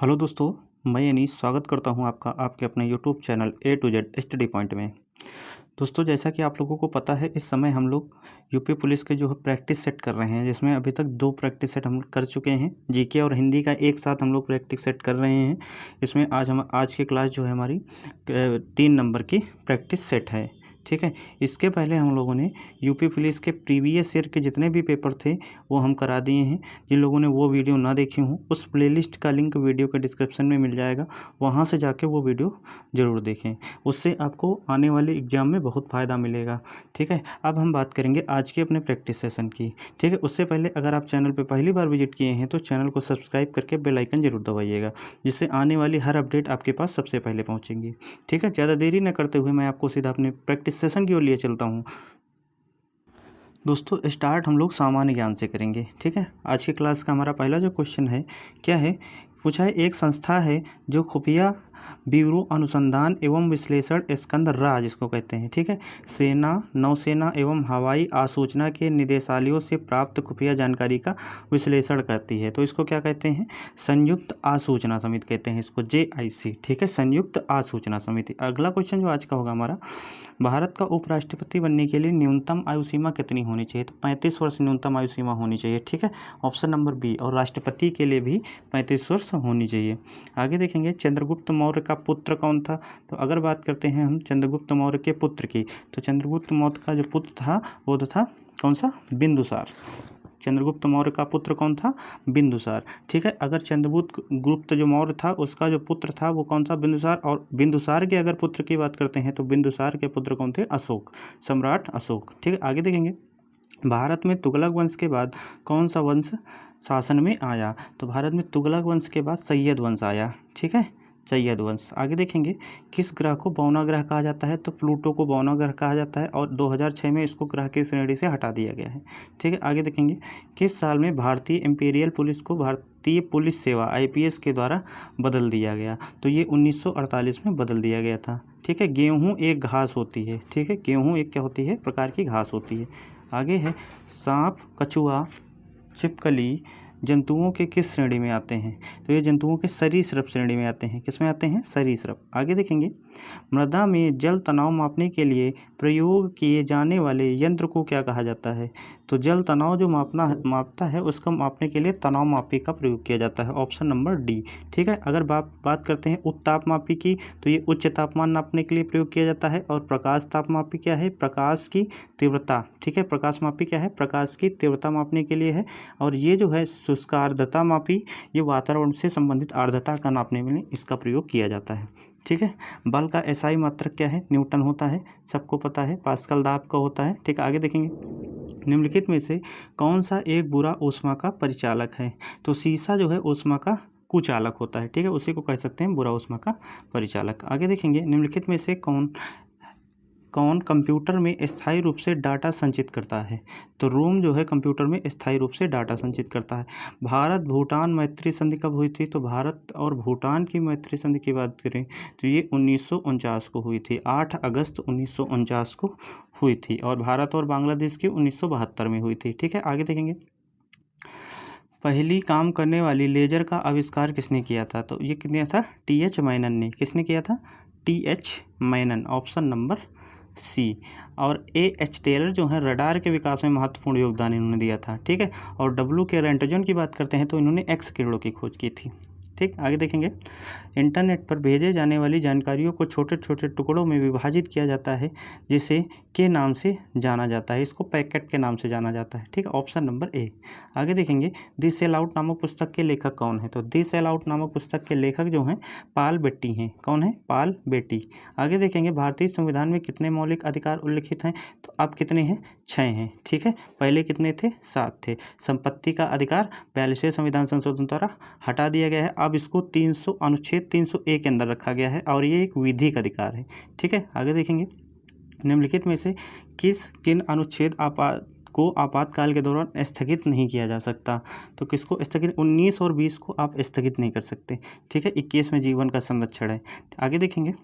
Hello दोस्तों, मैं अनीस स्वागत करता हूं आपका आपके अपने YouTube channel A to Z study point में। दोस्तों, जैसा कि आप लोगों को पता है, इस समय हम लोग यूपी पुलिस के जो है प्रैक्टिस सेट कर रहे हैं, जिसमें अभी तक 2 प्रैक्टिस सेट हम कर चुके हैं। जीके और हिंदी का एक साथ हम लोग प्रैक्टिस सेट कर रहे हैं। इसमें आज की क्लास जो है हमारी 3 नंबर की प्रैक्टिस सेट है। ठीक है। इसके पहले हम लोगों ने यूपी पुलिस के प्रीवियस ईयर के जितने भी पेपर थे वो हम करा दिए हैं। जिन लोगों ने वो वीडियो ना देखी हो, उस प्लेलिस्ट का लिंक वीडियो के डिस्क्रिप्शन में मिल जाएगा, वहाँ से जाके वो वीडियो ज़रूर देखें। उससे आपको आने वाले एग्ज़ाम में बहुत फ़ायदा मिलेगा। ठीक है। अब हम बात करेंगे आज के अपने प्रैक्टिस सेशन की। ठीक है। उससे पहले अगर आप चैनल पर पहली बार विजिट किए हैं तो चैनल को सब्सक्राइब करके बेल आइकन ज़रूर दबाइएगा, जिससे आने वाली हर अपडेट आपके पास सबसे पहले पहुँचेंगी। ठीक है। ज़्यादा देरी न करते हुए मैं आपको सीधा अपने प्रैक्टिस सेशन की ओर लिए चलता हूँ। दोस्तों, स्टार्ट हम लोग सामान्य ज्ञान से करेंगे। ठीक है। आज की क्लास का हमारा पहला जो क्वेश्चन है, क्या है पूछा है, एक संस्था है जो खुफिया ब्यूरो अनुसंधान एवं विश्लेषण स्कंद राज इसको कहते हैं। ठीक है। सेना, नौसेना एवं हवाई आसूचना के निदेशालयों से प्राप्त खुफिया जानकारी का विश्लेषण करती है, तो इसको क्या कहते हैं? संयुक्त आसूचना समिति कहते हैं इसको, JIC। ठीक है, संयुक्त आसूचना समिति। अगला क्वेश्चन जो आज का होगा हमारा, भारत का उपराष्ट्रपति बनने के लिए न्यूनतम आयु सीमा कितनी होनी चाहिए? तो 35 वर्ष न्यूनतम आयु सीमा होनी चाहिए। ठीक है, ऑप्शन नंबर बी। और राष्ट्रपति के लिए भी 35 वर्ष होनी चाहिए। आगे देखेंगे, चंद्रगुप्त मौर्य का पुत्र कौन था? तो अगर बात करते हैं हम चंद्रगुप्त मौर्य के पुत्र की, तो चंद्रगुप्त मौर्य का जो पुत्र था वो था कौन सा? बिंदुसार। चंद्रगुप्त मौर्य का पुत्र कौन था? बिंदुसार। ठीक है। अगर चंद्रगुप्त जो मौर्य था उसका जो पुत्र था वो कौन सा? बिंदुसार। और बिंदुसार के अगर पुत्र की बात करते हैं तो बिंदुसार के पुत्र कौन थे? अशोक, सम्राट अशोक। ठीक है। आगे देखेंगे, भारत में तुगलक वंश के बाद कौन सा वंश शासन में आया? तो भारत में तुगलक वंश के बाद सैयद वंश आया। ठीक है, सैयद वंश। आगे देखेंगे, किस ग्रह को बौना ग्रह कहा जाता है? तो प्लूटो को बौना ग्रह कहा जाता है और 2006 में इसको ग्रह की श्रेणी से हटा दिया गया है। ठीक है। आगे देखेंगे, किस साल में भारतीय इंपीरियल पुलिस को भारतीय पुलिस सेवा IPS के द्वारा बदल दिया गया? तो ये 1948 में बदल दिया गया था। ठीक है। गेहूँ एक घास होती है। ठीक है, गेहूँ एक क्या होती है? प्रकार की घास होती है। आगे है, सांप, कछुआ, छिपकली जंतुओं के किस श्रेणी में आते हैं? तो ये जंतुओं के सरीसृप श्रेणी में आते हैं। किस में आते हैं? सरीसृप। आगे देखेंगे, मृदा में जल तनाव मापने के लिए प्रयोग किए जाने वाले यंत्र को क्या कहा जाता है? तो जल तनाव जो मापता है उसको मापने के लिए तनाव मापी का प्रयोग किया जाता है, ऑप्शन नंबर डी। ठीक है। अगर बात करते हैं उत्ताप मापी की, तो ये उच्च तापमान नापने के लिए प्रयोग किया जाता है। और प्रकाश ताप मापी क्या है? प्रकाश की तीव्रता। ठीक है, प्रकाश मापी क्या है? प्रकाश की तीव्रता मापने के लिए है। और ये जो है शुष्क आर्द्रता मापी, ये वातावरण से संबंधित आर्द्रता का नापने में इसका प्रयोग किया जाता है। ठीक है। बल का SI मात्रक क्या है? न्यूटन होता है, सबको पता है। पास्कल दाब का होता है। ठीक है। आगे देखेंगे, निम्नलिखित में से कौन सा एक बुरा ऊष्मा का परिचालक है? तो शीशा जो है ऊष्मा का कुचालक होता है। ठीक है, उसी को कह सकते हैं बुरा ऊष्मा का परिचालक। आगे देखेंगे, निम्नलिखित में से कौन कंप्यूटर में स्थायी रूप से डाटा संचित करता है? तो रोम जो है कंप्यूटर में स्थायी रूप से डाटा संचित करता है। भारत भूटान मैत्री संधि कब हुई थी? तो भारत और भूटान की मैत्री संधि की बात करें तो ये 1949 को हुई थी। 8 अगस्त 1949 को हुई थी। और भारत और बांग्लादेश की 1972 में हुई थी। ठीक है। आगे देखेंगे, पहली काम करने वाली लेजर का आविष्कार किसने किया था? तो ये किसने था? TH मैनन ने। किसने किया था? TH Menon, option number C. और AH टेलर जो है रडार के विकास में महत्वपूर्ण योगदान इन्होंने दिया था। ठीक है। और W के रेंटजन की बात करते हैं तो इन्होंने X किरणों की खोज की थी। ठीक। आगे देखेंगे, इंटरनेट पर भेजे जाने वाली जानकारियों को छोटे छोटे टुकड़ों में विभाजित किया जाता है, जिसे के नाम से जाना जाता है। इसको पैकेट के नाम से जाना जाता है। ठीक है, ऑप्शन नंबर ए। आगे देखेंगे, दी सेल आउट नामक पुस्तक के लेखक कौन है? तो दी सेल आउट नामक पुस्तक के लेखक जो हैं पाल बेट्टी हैं। कौन है? पाल बेट्टी। आगे देखेंगे, भारतीय संविधान में कितने मौलिक अधिकार उल्लिखित हैं? तो अब कितने हैं? 6 हैं। ठीक है, पहले कितने थे? 7 थे। संपत्ति का अधिकार 42वें संविधान संशोधन द्वारा हटा दिया गया है। अब इसको अनुच्छेद 301 के अंदर रखा गया है और ये एक विधिक अधिकार है। ठीक है। आगे देखेंगे, निम्नलिखित में से किन अनुच्छेद को आपातकाल के दौरान स्थगित नहीं किया जा सकता? तो किसको स्थगित? 19 और 20 को आप स्थगित नहीं कर सकते। ठीक है। 21 में जीवन का संरक्षण है। आगे देखेंगे,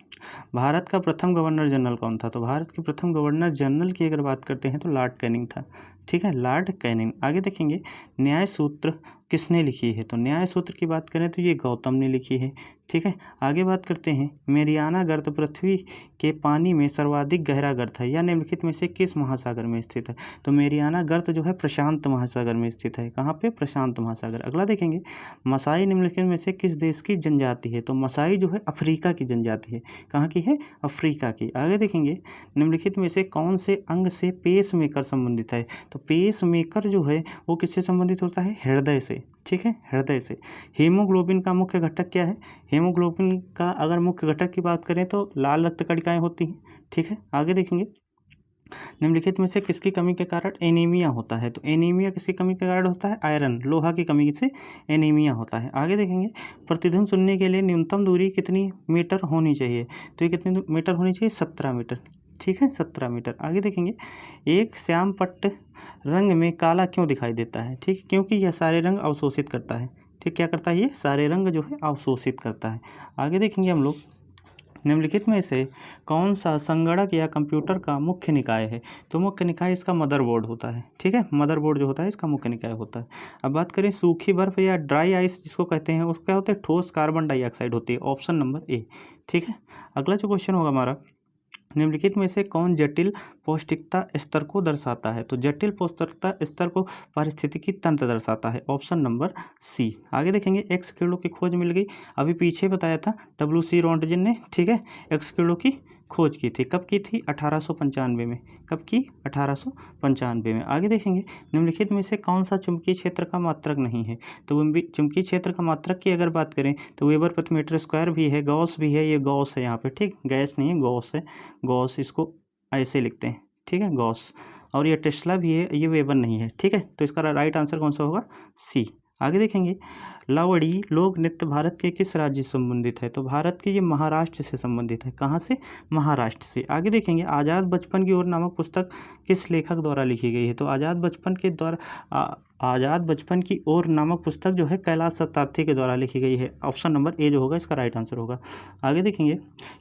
भारत का प्रथम गवर्नर जनरल कौन था? तो भारत के प्रथम गवर्नर जनरल की अगर बात करते हैं तो लॉर्ड कैनिंग था। ठीक है, लॉर्ड कैनिंग। आगे देखेंगे, न्याय सूत्र किसने लिखी है? तो न्याय सूत्र की बात करें तो ये गौतम ने लिखी है। ठीक है, आगे बात करते हैं। मेरियाना गर्त पृथ्वी के पानी में सर्वाधिक गहरा गर्त है, यह निम्नलिखित में से किस महासागर में स्थित है? तो मेरियाना गर्त जो है प्रशांत महासागर में स्थित है। कहाँ पे? प्रशांत महासागर। अगला देखेंगे, मसाई निम्नलिखित में से किस देश की जनजाति है? तो मसाई जो है अफ्रीका की जनजाति है। कहाँ की है? अफ्रीका की। आगे देखेंगे, निम्नलिखित में से कौन से अंग से पेस मेकर संबंधित है? तो पेस मेकर जो है वो किससे संबंधित होता है? हृदय से। ठीक है, हृदय से। हीमोग्लोबिन का मुख्य घटक क्या है? हीमोग्लोबिन का अगर मुख्य घटक की बात करें तो लाल रक्त कणिकाएं होती हैं। ठीक है, आगे देखेंगे, निम्नलिखित में से किसकी कमी के कारण एनीमिया होता है? तो एनीमिया किसकी कमी के कारण होता है? आयरन, लोहा की कमी से एनीमिया होता है। आगे देखेंगे, प्रतिध्वनि सुनने के लिए न्यूनतम दूरी कितनी मीटर होनी चाहिए? तो ये कितनी मीटर होनी चाहिए? 17 मीटर। ठीक है, 17 मीटर। आगे देखेंगे, एक श्याम पट्ट रंग में काला क्यों दिखाई देता है? ठीक, क्योंकि यह सारे रंग अवशोषित करता है। ठीक, क्या करता है? ये सारे रंग जो है अवशोषित करता है। आगे देखेंगे हम लोग, निम्नलिखित में से कौन सा संगणक या कंप्यूटर का मुख्य निकाय है? तो मुख्य निकाय इसका मदरबोर्ड होता है। ठीक है, मदरबोर्ड जो होता है इसका मुख्य निकाय होता है। अब बात करें सूखी बर्फ या ड्राई आइस जिसको कहते हैं, उसको क्या होता है? ठोस कार्बन डाइऑक्साइड होती है। Option number A. ठीक है, अगला जो क्वेश्चन होगा हमारा, निम्नलिखित में से कौन जटिल पौष्टिकता स्तर को दर्शाता है? तो जटिल पौष्टिकता स्तर को पारिस्थितिकी तंत्र दर्शाता है। Option number C. आगे देखेंगे, एक्स किरणों की खोज मिल गई। अभी पीछे बताया था WC रोंटगेन ने। ठीक है, एक्स किरणों की खोज की थी। कब की थी? 1895 में। कब की? 1895 में। आगे देखेंगे, निम्नलिखित में से कौन सा चुंबकीय क्षेत्र का मात्रक नहीं है? तो चुंबकीय क्षेत्र का मात्रक की अगर बात करें तो वेबर प्रति मीटर स्क्वायर भी है, गॉस भी है। ये गॉस है यहाँ पे। ठीक, गैस नहीं है, गॉस है। गॉस इसको ऐसे लिखते हैं। ठीक है, गॉस। और ये टेस्ला भी है, ये वेबर नहीं है। ठीक है, तो इसका राइट आंसर कौन सा होगा? सी। आगे देखेंगे, लावड़ी लोक नृत्य भारत के किस राज्य से संबंधित है? तो भारत के ये महाराष्ट्र से संबंधित है। कहाँ से? महाराष्ट्र से। आगे देखेंगे, आज़ाद बचपन की ओर नामक पुस्तक किस लेखक द्वारा लिखी गई है? तो आज़ाद बचपन की ओर नामक पुस्तक जो है कैलाश सत्यार्थी के द्वारा लिखी गई है। ऑप्शन नंबर ए जो होगा इसका राइट आंसर होगा। आगे देखेंगे,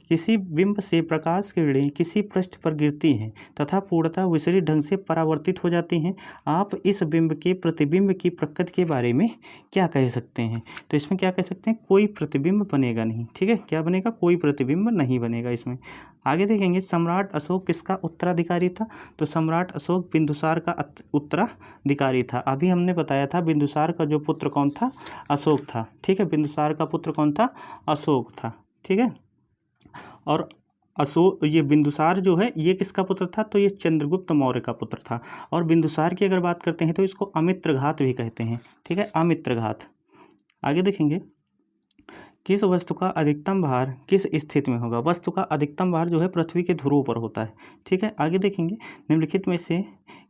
किसी बिंब से प्रकाश किरणें किसी पृष्ठ पर गिरती हैं तथा पूर्णतः विसरित ढंग से परावर्तित हो जाती हैं। आप इस बिंब के प्रतिबिंब की प्रकृति के बारे में क्या कह सकते हैं? तो इसमें क्या कह सकते हैं? कोई प्रतिबिंब बनेगा नहीं। ठीक है, क्या बनेगा? कोई प्रतिबिंब नहीं बनेगा इसमें। आगे देखेंगे, सम्राट अशोक किसका उत्तराधिकारी था? तो सम्राट अशोक बिंदुसार का उत्तराधिकारी था। अभी हमने बताया था बिंदुसार का जो पुत्र कौन था? अशोक था। ठीक है, बिंदुसार का पुत्र कौन था? अशोक था। ठीक है, और ये बिंदुसार जो है ये किसका पुत्र था? तो ये चंद्रगुप्त मौर्य का पुत्र था। और बिंदुसार की अगर बात करते हैं तो इसको अमित्रघात भी कहते हैं। ठीक है, अमित्रघात। आगे देखेंगे, किस वस्तु का अधिकतम भार किस स्थिति में होगा? वस्तु का अधिकतम भार जो है पृथ्वी के ध्रुव पर होता है। ठीक है, आगे देखेंगे, निम्नलिखित में से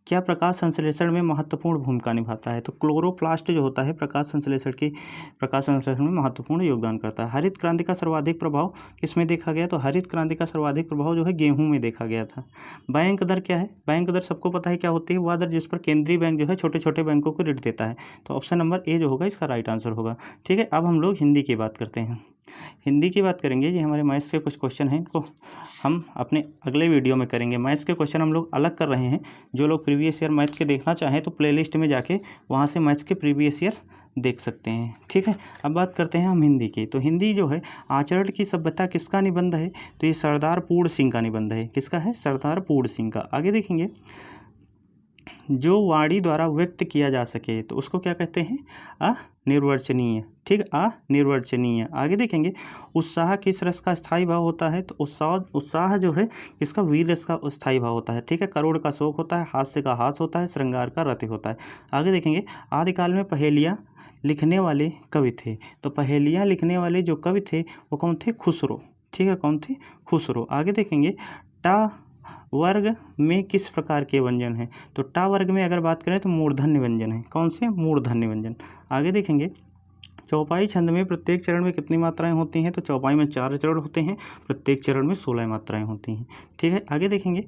क्या प्रकाश संश्लेषण में महत्वपूर्ण भूमिका निभाता है? तो क्लोरोप्लास्ट जो होता है प्रकाश संश्लेषण में महत्वपूर्ण योगदान करता है। हरित क्रांति का सर्वाधिक प्रभाव किसमें देखा गया? तो हरित क्रांति का सर्वाधिक प्रभाव जो है गेहूं में देखा गया था। बैंक दर क्या है? बैंक दर सबको पता है क्या होती है? वह दर जिस पर केंद्रीय बैंक जो है छोटे छोटे बैंकों को ऋण देता है। तो ऑप्शन नंबर ए जो होगा इसका राइट आंसर होगा। ठीक है, अब हम लोग हिंदी की बात करते हैं। हिंदी की बात करेंगे, ये हमारे मैथ्स के कुछ क्वेश्चन हैं, इनको हम अपने अगले वीडियो में करेंगे। मैथ्स के क्वेश्चन हम लोग अलग कर रहे हैं। जो लोग प्रीवियस ईयर मैथ्स के देखना चाहें तो प्लेलिस्ट में जाके वहाँ से मैथ्स के प्रीवियस ईयर देख सकते हैं। ठीक है, अब बात करते हैं हम हिंदी की। तो हिंदी जो है, आचरण की सभ्यता किसका निबंध है? तो ये सरदार पूर्ण सिंह का निबंध है। किसका है? सरदार पूर्ण सिंह का। आगे देखेंगे, जो वाणी द्वारा व्यक्त किया जा सके तो उसको क्या कहते हैं? अनिर्वचनीय। ठीक, अनिर्वचनीय। आगे देखेंगे, उत्साह किस रस का स्थायी भाव होता है? तो उत्साह जो है इसका वीर रस का स्थायी भाव होता है। ठीक है, करुण का शोक होता है, हास्य का हास होता है, श्रृंगार का रति होता है। आगे देखेंगे, आदिकाल में पहेलियाँ लिखने वाले कवि थे। तो पहेलियाँ लिखने वाले जो कवि थे वो कौन थे? खुसरो। ठीक है, कौन थे? खुसरो। आगे देखेंगे, टा वर्ग में किस प्रकार के व्यंजन हैं? तो टा वर्ग में अगर बात करें तो मूर्धन्य व्यंजन है। कौन से? मूर्धन्य व्यंजन। आगे देखेंगे, चौपाई छंद में प्रत्येक चरण में कितनी मात्राएं होती हैं? तो चौपाई में 4 चरण होते हैं, प्रत्येक चरण में 16 मात्राएं होती हैं। ठीक है, आगे देखेंगे,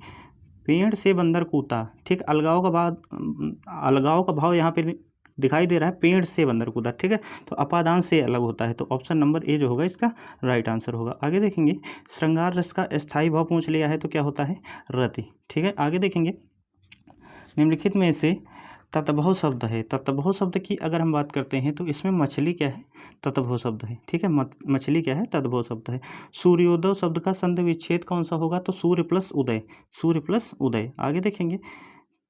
पेड़ से बंदर कूदा। ठीक, अलगाव का भाव यहाँ पे दिखाई दे रहा है, पेड़ से बंदर कूदा। ठीक है, तो अपादान से अलग होता है। तो ऑप्शन नंबर ए जो होगा इसका राइट आंसर होगा। आगे देखेंगे, श्रृंगार रस का स्थायी भाव पूछ लिया है तो क्या होता है? रति। ठीक है, आगे देखेंगे, निम्नलिखित में से ततभव शब्द है। ततभव शब्द की अगर हम बात करते हैं तो इसमें मछली क्या है, ततभव शब्द है, ठीक है। मछली क्या है, ततभव शब्द है। सूर्योदय शब्द का संधि विच्छेद कौन सा होगा, तो सूर्य प्लस उदय, सूर्य प्लस उदय। आगे देखेंगे,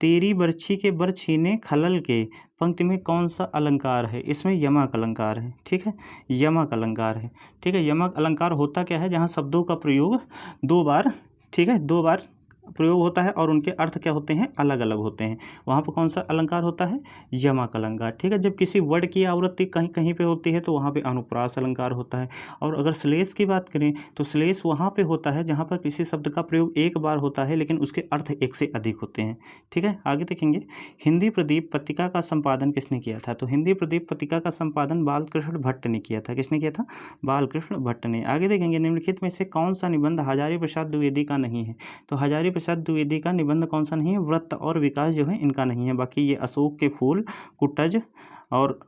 तेरी बर्छी के बर छीने खलल के, पंक्ति में कौन सा अलंकार है, इसमें यमक अलंकार है, ठीक है, यमक अलंकार है, ठीक है। यमक अलंकार होता क्या है, जहाँ शब्दों का प्रयोग दो बार, ठीक है, दो बार प्रयोग होता है और उनके अर्थ क्या होते हैं, अलग अलग होते हैं, वहाँ पर कौन सा अलंकार होता है, यमक अलंकार, ठीक है। जब किसी वर्ड की आवृत्ति कहीं कहीं पे होती है तो वहाँ पे अनुप्रास अलंकार होता है। और अगर श्लेष की बात करें तो श्लेष वहाँ पे होता है जहाँ पर किसी शब्द का प्रयोग एक बार होता है लेकिन उसके अर्थ एक से अधिक होते हैं, ठीक है। आगे देखेंगे, हिंदी प्रदीप पत्रिका का संपादन किसने किया था, तो हिंदी प्रदीप पत्रिका का संपादन बालकृष्ण भट्ट ने किया था। किसने किया था, बालकृष्ण भट्ट ने। आगे देखेंगे, निम्नलिखित में से कौन सा निबंध हजारी प्रसाद द्विवेदी का नहीं है, तो हजारी प्रसाद द्विवेदी का निबंध कौन सा नहीं है, व्रत और विकास जो है इनका नहीं है। बाकी ये अशोक के फूल, कुटज और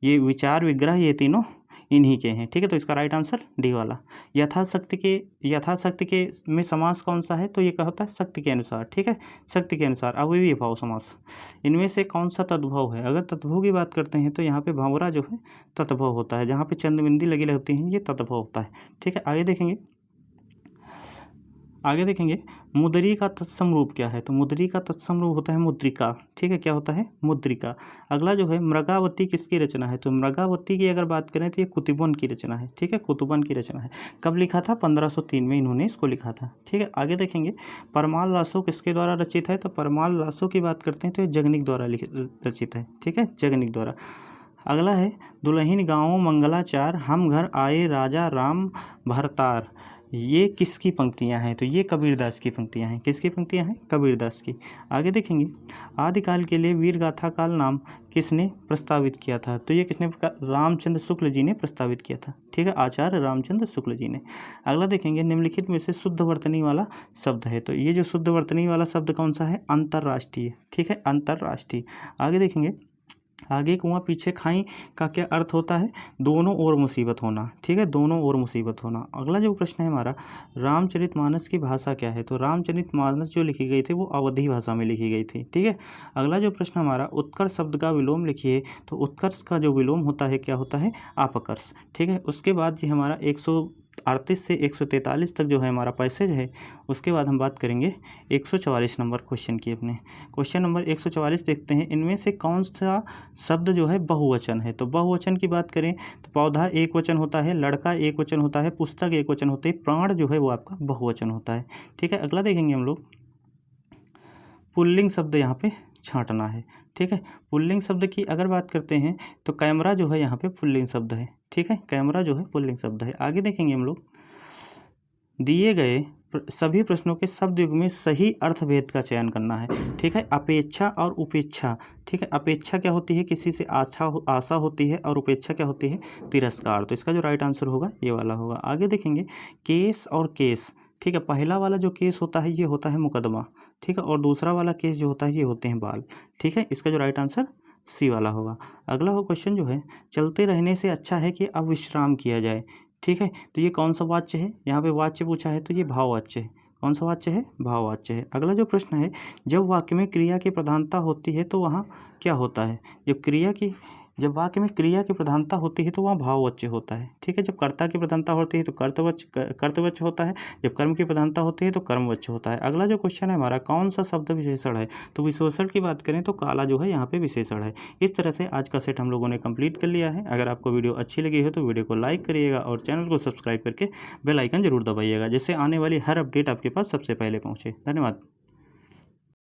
ये विचार विग्रह, ये तीनों इन्हीं के हैं, ठीक है। तो इसका राइट आंसर डी वाला। यथाशक्ति के में समास कौन सा है, तो ये क्या होता है, शक्ति के अनुसार, ठीक है, शक्ति के अनुसार। अव्ययी भाव समास। इनमें से कौन सा तद्भव है, अगर तद्भव की बात करते हैं तो यहाँ पे भंवरा जो है तद्भव होता है, जहाँ पे चंद्रबिंदी लगी होती हैं ये तद्भव होता है, ठीक है। आगे देखेंगे, मुद्री का तत्सम रूप क्या है, तो मुद्री का तत्सम रूप होता है मुद्रिका, ठीक है, क्या होता है, मुद्रिका। अगला जो है, मृगावती किसकी रचना है, तो मृगावती की अगर बात करें तो ये कुतुबन की रचना है, ठीक है, कुतुबन की रचना है। कब लिखा था, 1503 में इन्होंने इसको लिखा था, ठीक है। आगे देखेंगे, परमाल लासो किसके द्वारा रचित है, तो परमाल लासो की बात करते हैं तो ये जगनिक द्वारा रचित है, ठीक है, जगनिक द्वारा। अगला है, दुल्हिन गाँव मंगलाचार, हम घर आए राजा राम भरतार, ये किसकी पंक्तियां हैं, तो ये कबीरदास की पंक्तियां हैं। किसकी पंक्तियां हैं, कबीरदास की। आगे देखेंगे, आदिकाल के लिए वीर गाथा काल नाम किसने प्रस्तावित किया था, तो ये किसने, रामचंद्र शुक्ल जी ने प्रस्तावित किया था, ठीक है, आचार्य रामचंद्र शुक्ल जी ने। अगला देखेंगे, निम्नलिखित में से शुद्ध वर्तनी वाला शब्द है, तो ये जो शुद्ध वर्तनी वाला शब्द कौन सा है, अंतर्राष्ट्रीय, ठीक है, अंतर्राष्ट्रीय। आगे देखेंगे, आगे कुआं पीछे खाई का क्या अर्थ होता है, दोनों ओर मुसीबत होना, ठीक है, दोनों ओर मुसीबत होना। अगला जो प्रश्न है हमारा, रामचरितमानस की भाषा क्या है, तो रामचरितमानस जो लिखी गई थी वो अवधी भाषा में लिखी गई थी, ठीक है। अगला जो प्रश्न हमारा, उत्कर्ष शब्द का विलोम लिखिए, तो उत्कर्ष का जो विलोम होता है क्या होता है, अपकर्ष, ठीक है। उसके बाद जी हमारा 138 से 143 तक जो है हमारा पैसेज है, उसके बाद हम बात करेंगे 144 नंबर क्वेश्चन की। अपने क्वेश्चन नंबर 144 देखते हैं, इनमें से कौन सा शब्द जो है बहुवचन है, तो बहुवचन की बात करें तो पौधा एक वचन होता है, लड़का एक वचन होता है, पुस्तक एक वचन होती है, प्राण जो है वो आपका बहुवचन होता है, ठीक है। अगला देखेंगे हम लोग, पुल्लिंग शब्द यहाँ पे छांटना है, ठीक है। पुल्लिंग शब्द की अगर बात करते हैं तो कैमरा जो है यहाँ पे पुल्लिंग शब्द है, ठीक है, कैमरा जो है पुल्लिंग शब्द है। आगे देखेंगे हम लोग, दिए गए सभी प्रश्नों के शब्द युग में सही अर्थभेद का चयन करना है, ठीक है। अपेक्षा और उपेक्षा, ठीक है, अपेक्षा क्या होती है, किसी से आशा होती है, और उपेक्षा क्या होती है, तिरस्कार। तो इसका जो राइट आंसर होगा ये वाला होगा। आगे देखेंगे, केस और केस, ठीक है, पहला वाला जो केस होता है ये होता है मुकदमा, ठीक है, और दूसरा वाला केस जो होता है ये होते हैं बाल, ठीक है। इसका जो राइट आंसर सी वाला होगा। अगला वो क्वेश्चन जो है, चलते रहने से अच्छा है कि अब विश्राम किया जाए, ठीक है। तो ये कौन सा वाच्य है, यहाँ पे वाच्य पूछा है तो ये भाववाच्य है। कौन सा वाच्य है, भाववाच्य है। अगला जो प्रश्न है, जब वाक्य में क्रिया की प्रधानता होती है तो वहाँ क्या होता है, जब वाक्य में क्रिया की प्रधानता होती है तो वहाँ भाववाच्य होता है, ठीक है। जब कर्ता की प्रधानता होती है तो कर्तवाच्य होता है, जब कर्म की प्रधानता होती है तो कर्मवाच्य होता है। अगला जो क्वेश्चन है हमारा, कौन सा शब्द विशेषण है, तो विशेषण की बात करें तो काला जो है यहाँ पे विशेषण है। इस तरह से आज का सेट हम लोगों ने कंप्लीट कर लिया है। अगर आपको वीडियो अच्छी लगी हो तो वीडियो को लाइक करिएगा और चैनल को सब्सक्राइब करके बेल आइकन जरूर दबाइएगा, जिससे आने वाली हर अपडेट आपके पास सबसे पहले पहुँचे। धन्यवाद।